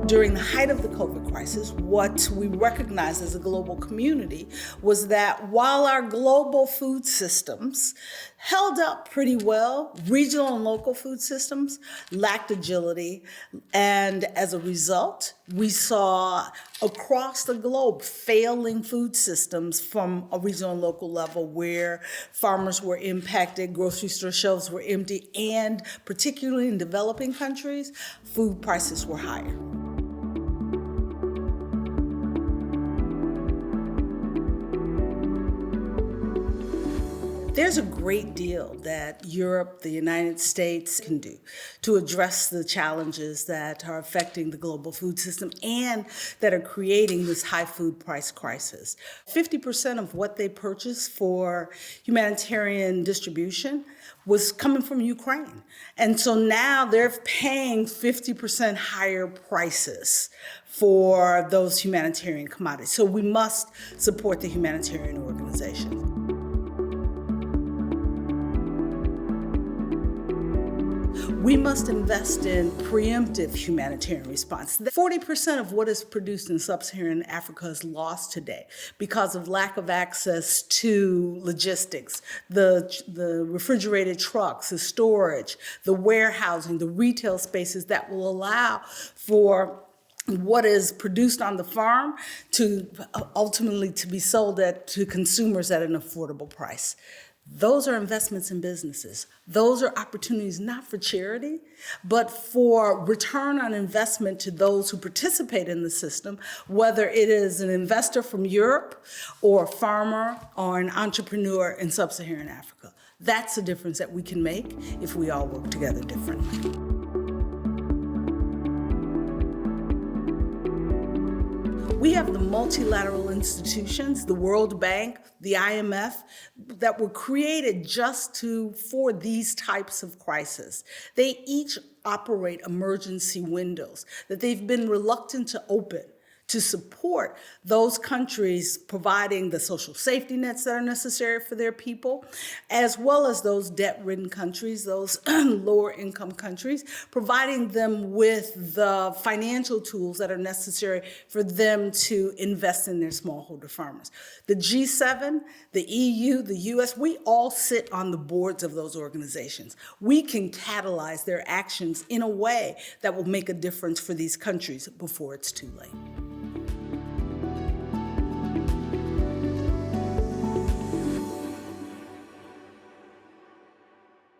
During the height of the COVID crisis, what we recognized as a global community was that while our global food systems held up pretty well, regional and local food systems lacked agility. And as a result, we saw across the globe failing food systems from a regional and local level where farmers were impacted, grocery store shelves were empty, and particularly in developing countries, food prices were higher. There's a great deal that Europe, the United States can do to address the challenges that are affecting the global food system and that are creating this high food price crisis. 50% of what they purchase for humanitarian distribution was coming from Ukraine. And so now they're paying 50% higher prices for those humanitarian commodities. So we must support the humanitarian organizations. We must invest in preemptive humanitarian response. 40% of what is produced in sub-Saharan Africa is lost today because of lack of access to logistics, the refrigerated trucks, the storage, the warehousing, the retail spaces that will allow for what is produced on the farm to ultimately to be sold to consumers at an affordable price. Those are investments in businesses. Those are opportunities not for charity, but for return on investment to those who participate in the system, whether it is an investor from Europe or a farmer or an entrepreneur in sub-Saharan Africa. That's the difference that we can make if we all work together differently. We have the multilateral institutions, the World Bank, the IMF, that were created just for these types of crises. They each operate emergency windows that they've been reluctant to open to support those countries providing the social safety nets that are necessary for their people, as well as those debt-ridden countries, those lower income countries, providing them with the financial tools that are necessary for them to invest in their smallholder farmers. The G7, the EU, the US, we all sit on the boards of those organizations. We can catalyze their actions in a way that will make a difference for these countries before it's too late.